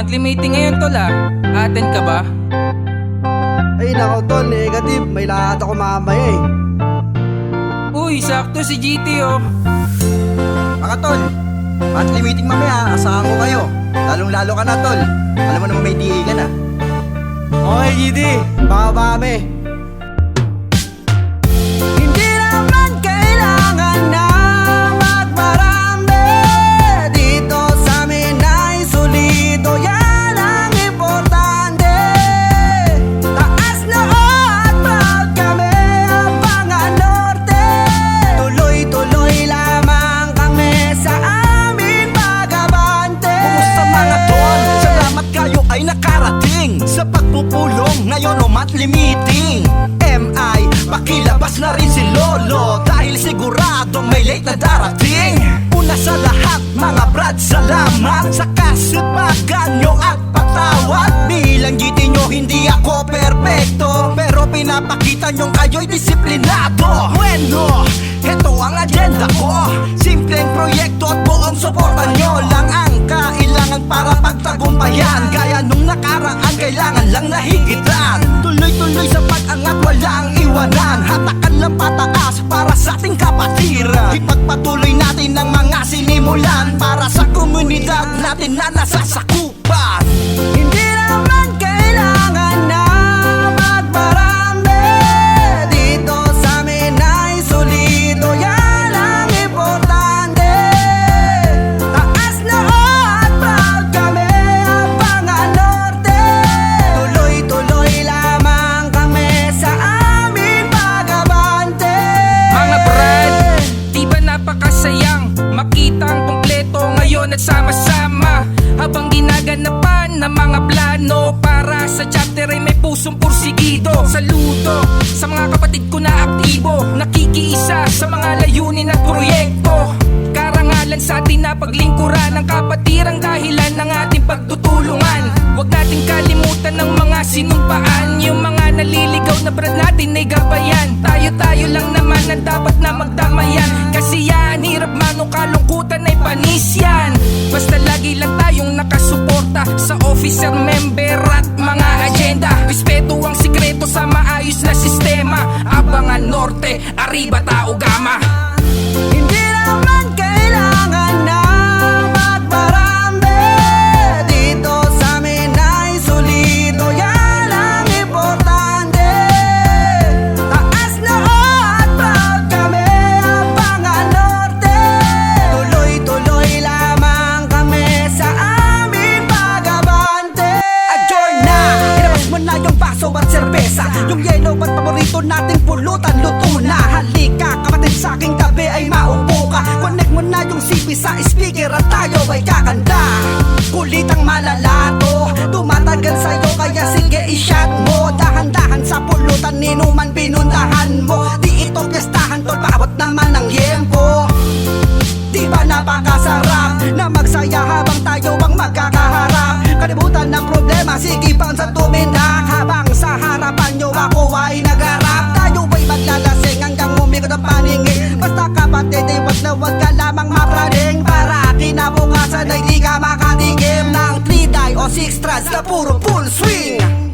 Monthly meeting ngayon tol Attend ka ba? Ay nako tol, negative. May lahat ako mamaya eh. Uy, sakto si GT oh. Mga tol, monthly meeting mamaya, asahan ko kayo. Lalong-lalo ka na tol. Alam mo naman may DA ka na. Okay GD, babame. Hindi naman kailangan na magmarami. Dito sa amin ay solido, yan ang importante. Taas noo at proud kami ang mga norte. Tuloy-tuloy lamang kami sa aming pag-abante. Kumusta mga tol? Salamat kayo ay nakarating sa pagpupulong ngayon o monthly meeting. MI, pakilabas na rin si Lolo dahil sigurado may late na darating. Una sa lahat mga brad, salamat sa kasipagan nyo at patawad. Bilang GT nyo hindi ako perpekto, pero pinapakita nyo kayo'y disiplinado. Bueno, heto ang agenda ko, simpleng proyekto at buong suporta nyo lang ang kailangan para pagtagumpayan. Gaya nung nakaraan, kailangan lang nahigitan. Tuloy-tuloy sa pag-angat, walang iwanan. Hatakan lang pataas para sa ating kapatiran. Ipagpatuloy natin ang mga sinimulan para sa komunidad natin na nasasakupan. Hindi naman kailangan na magmarami. Dito sa amin ay solido, yan ang importante. Taas noo at proud kami ang mga norte. Tuloy-tuloy lamang kami sa aming pag-abante. Mga brad, di ba napakasayang makita ang kumpleto ngayon at sama-sama habang ginaganapan ng mga plano para sa chapter ay may pusong pursigido. Saludo sa mga kapatid ko na aktibo, nakikiisa sa mga layunin at proyekto. Karangalan sa atin na paglingkuran ng kapatirang dahilan ng ating pagtutulungan. Huwag nating kalimutan ng mga sinumpaan, yung mga naliligaw na brad natin ay gabayan. Tayo-tayo lang naman ang dapat na magdamayan, kasi yan, hirap man o kalungkutan ay panis yan. Basta lagi lang tayong nakasuporta sa officer, member at mga agenda. Respeto ang sikreto sa maayos na sistema. Abangan Norte, Arriba, Tao, Gama. Hindi naman kailangan na magmarami. Dito sa amin ay solido, yan ang importante. Taas noo at proud kami ang mga norte. Tuloy-tuloy lamang kami sa aming pag-abante. Adjourn na, ilabas mo na yung baso at serbesa. Yung yellow at paborito nating pulutan, luto na. Halika, kapatid sa aking tabi ay maupo ka. Connect mo na yung CP sa speaker at tayo ay kakanta. Kulit ang malalato, tumatagal sa'yo kaya sige i-shot mo. Dahan-dahan sa pulutan, inuman pinuntahan mo. Di ito piyestahan tol, paabot naman ng yempo. Di ba napakasarap na magsaya habang tayo ang magkakaharap. Kalibutan ng problema, sige pang sa tumindak. Habang sa harapan nyo ako ay nagharap. Tayo ay maglalasing hanggang umikot ang paningin. Basta kapatid ay wag ka lamang mapraning. Para kinabukasan ay di ka makatigim ng 3 die o 6 strands na puro full swing.